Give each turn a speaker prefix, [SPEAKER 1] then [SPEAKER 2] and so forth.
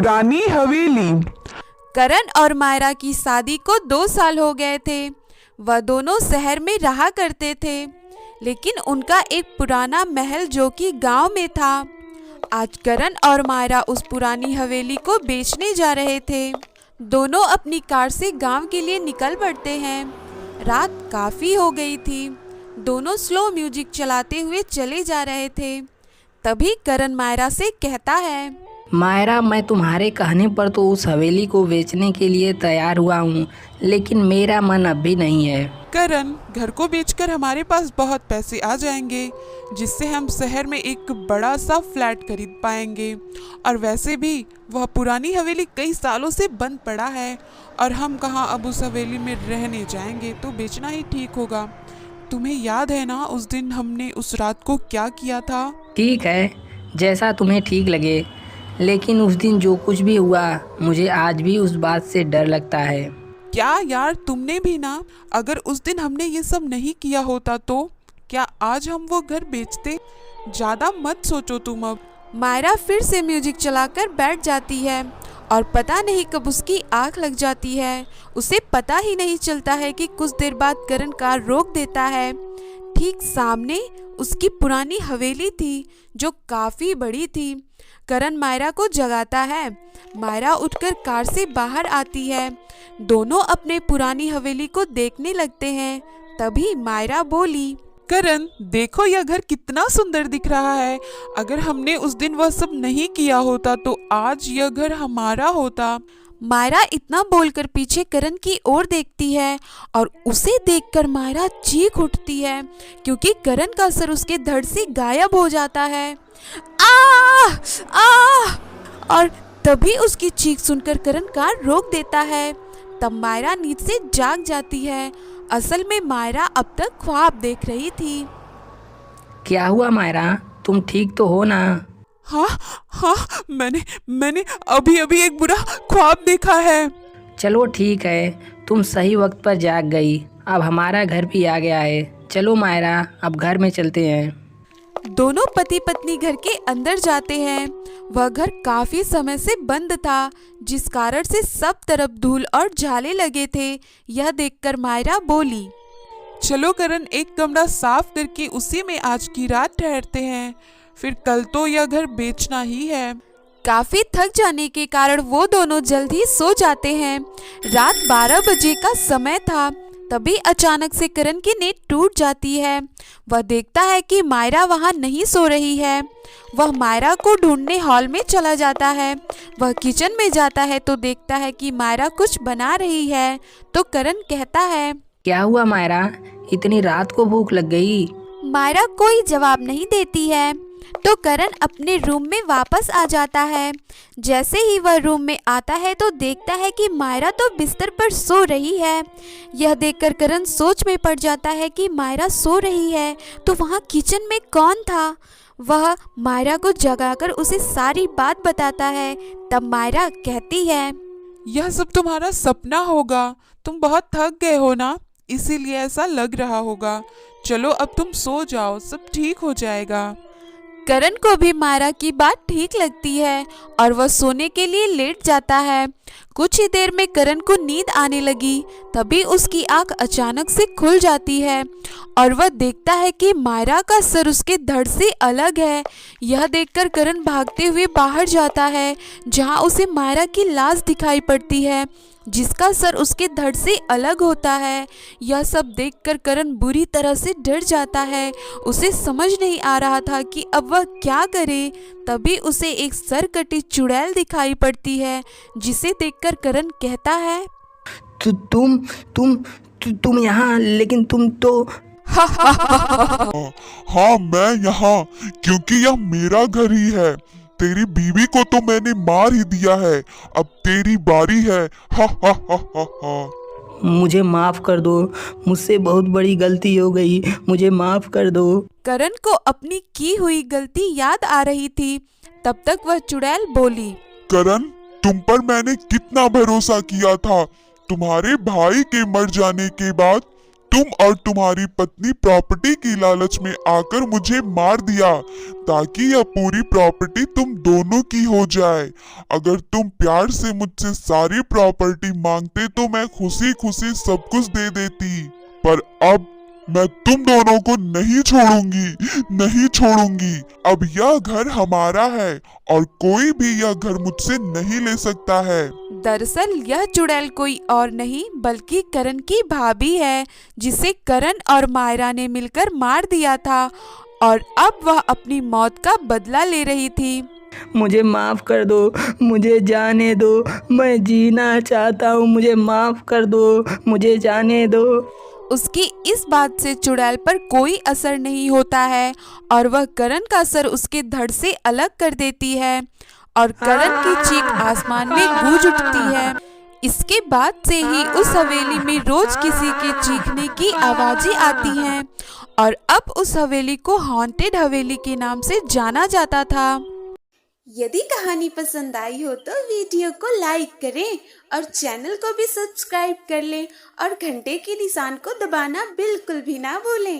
[SPEAKER 1] पुरानी हवेली।
[SPEAKER 2] करण और मायरा की शादी को 2 साल हो गए थे। वह दोनों शहर में रहा करते थे, लेकिन उनका एक पुराना महल जो कि गांव में था। आज करण और मायरा उस पुरानी हवेली को बेचने जा रहे थे। दोनों अपनी कार से गांव के लिए निकल पड़ते हैं। रात काफ़ी हो गई थी। दोनों स्लो म्यूजिक चलाते हुए चले जा रहे थे। तभी करण मायरा से कहता है,
[SPEAKER 3] मायरा, मैं तुम्हारे कहने पर तो उस हवेली को बेचने के लिए तैयार हुआ हूँ, लेकिन मेरा मन अब भी नहीं है।
[SPEAKER 4] करण, घर को बेचकर हमारे पास बहुत पैसे आ जाएंगे, जिससे हम शहर में एक बड़ा सा फ्लैट खरीद पाएंगे। और वैसे भी वह पुरानी हवेली कई सालों से बंद पड़ा है और हम कहाँ अब उस हवेली में रहने जाएंगे, तो बेचना ही ठीक होगा। तुम्हें याद है ना उस दिन हमने उस रात को क्या किया था?
[SPEAKER 3] ठीक है, जैसा तुम्हें ठीक लगे, लेकिन उस दिन जो कुछ भी हुआ, मुझे आज भी उस बात से डर लगता है।
[SPEAKER 4] क्या यार, तुमने भी ना, अगर उस दिन हमने ये सब नहीं किया होता तो क्या आज हम वो घर बेचते? ज़्यादा मत सोचो तुम अब।
[SPEAKER 2] मायरा फिर से म्यूजिक चलाकर बैठ जाती है और पता नहीं कब उसकी आँख लग जाती है। उसे पता ही नहीं चलता है कि कुछ देर बाद करण कार रोक देता है। ठीक सामने उसकी पुरानी हवेली थी जो काफ़ी बड़ी थी। करण मायरा को जगाता है। मायरा उठकर कार से बाहर आती है। दोनों अपने पुरानी हवेली को देखने लगते हैं। तभी मायरा बोली,
[SPEAKER 4] करण, देखो यह घर कितना सुंदर दिख रहा है। अगर हमने उस दिन वह सब नहीं किया होता तो आज यह घर हमारा होता।
[SPEAKER 2] मायरा इतना बोलकर पीछे करण की ओर देखती है और उसे देखकर मायरा चीख उठती है, क्योंकि करण का सर उसके धड़ से गायब हो जाता है। आ आ और तभी उसकी चीख सुनकर करण कार रोक देता है। तब मायरा नींद से जाग जाती है। असल में मायरा अब तक ख्वाब देख रही थी।
[SPEAKER 3] क्या हुआ मायरा, तुम ठीक तो हो ना?
[SPEAKER 4] हाँ हाँ, मैंने अभी अभी एक बुरा ख्वाब देखा है।
[SPEAKER 3] चलो ठीक है, तुम सही वक्त पर जाग गई। अब हमारा घर भी आ गया है। चलो मायरा, अब घर में चलते हैं।
[SPEAKER 2] दोनों पति पत्नी घर के अंदर जाते हैं। वह घर काफी समय से बंद था, जिस कारण से सब तरफ धूल और झाले लगे थे। यह देखकर मायरा बोली,
[SPEAKER 4] चलो करण, एक कमरा साफ करके उसी में आज की रात ठहरते हैं, फिर कल तो यह घर बेचना ही है।
[SPEAKER 2] काफी थक जाने के कारण वो दोनों जल्द ही सो जाते हैं। रात 12 बजे का समय था। तभी अचानक से करण की नींद टूट जाती है। वह देखता है कि मायरा वहाँ नहीं सो रही है। वह मायरा को ढूंढने हॉल में चला जाता है। वह किचन में जाता है तो देखता है कि मायरा कुछ बना रही है। तो करण कहता है,
[SPEAKER 3] क्या हुआ मायरा, इतनी रात को भूख लग गई?
[SPEAKER 2] मायरा कोई जवाब नहीं देती है। तो करण अपने रूम में वापस आ जाता है। जैसे ही वह रूम में आता है तो देखता है कि मायरा तो बिस्तर पर सो रही है। यह देखकर करण सोच में पड़ जाता है कि मायरा सो रही है तो वहाँ किचन में कौन था। वह मायरा को जगाकर उसे सारी बात बताता है। तब मायरा कहती है,
[SPEAKER 4] यह सब तुम्हारा सपना होगा, तुम बहुत थक गए हो ना, इसीलिए ऐसा लग रहा होगा। चलो अब तुम सो जाओ, सब ठीक हो जाएगा।
[SPEAKER 2] करण को भी मायरा की बात ठीक लगती है और वह सोने के लिए लेट जाता है। कुछ ही देर में करण को नींद आने लगी। तभी उसकी आंख अचानक से खुल जाती है और वह देखता है कि मायरा का सर उसके धड़ से अलग है। यह देखकर करण भागते हुए बाहर जाता है, जहां उसे मायरा की लाश दिखाई पड़ती है, जिसका सर उसके धड़ से अलग होता है। यह सब देखकर करण बुरी तरह से डर जाता है। उसे समझ नहीं आ रहा था कि अब वह क्या करे। तभी उसे एक सर कटी चुड़ैल दिखाई पड़ती है, जिसे देखकर करण कहता है,
[SPEAKER 3] तुम यहाँ, लेकिन तुम तो
[SPEAKER 5] हाँ, मैं यहाँ, क्योंकि यह मेरा घर ही है। तेरी बीवी को तो मैंने मार ही दिया है, अब तेरी बारी है। हा हा हा हा हा।
[SPEAKER 3] मुझे माफ कर दो, मुझसे बहुत बड़ी गलती हो गई, मुझे माफ कर दो।
[SPEAKER 2] करण को अपनी की हुई गलती याद आ रही थी। तब तक वह चुड़ैल बोली,
[SPEAKER 5] करण, तुम पर मैंने कितना भरोसा किया था। तुम्हारे भाई के मर जाने के बाद तुम और तुम्हारी पत्नी प्रॉपर्टी की लालच में आकर मुझे मार दिया ताकि यह पूरी प्रॉपर्टी तुम दोनों की हो जाए। अगर तुम प्यार से मुझसे सारी प्रॉपर्टी मांगते तो मैं खुशी खुशी सब कुछ दे देती, पर अब मैं तुम दोनों को नहीं छोड़ूंगी, नहीं छोड़ूंगी। अब यह घर हमारा है और कोई भी यह घर मुझसे नहीं ले सकता है।
[SPEAKER 2] दरअसल यह चुड़ैल कोई और नहीं बल्कि करण की भाभी है, जिसे करण और मायरा ने मिलकर मार दिया था और अब वह अपनी मौत का बदला ले रही थी।
[SPEAKER 3] मुझे माफ़ कर दो, मुझे जाने दो, मैं जीना चाहता हूँ, मुझे माफ़ कर दो, मुझे जाने दो।
[SPEAKER 2] उसकी इस बात से चुड़ैल पर कोई असर नहीं होता है और वह करण का सर उसके धड़ से अलग कर देती है और करण की चीख आसमान में गूंज उठती है। इसके बाद से ही उस हवेली में रोज किसी के चीखने की आवाजें आती हैं और अब उस हवेली को हॉन्टेड हवेली के नाम से जाना जाता था।
[SPEAKER 1] यदि कहानी पसंद आई हो तो वीडियो को लाइक करें और चैनल को भी सब्सक्राइब कर लें और घंटे के निशान को दबाना बिल्कुल भी ना भूलें।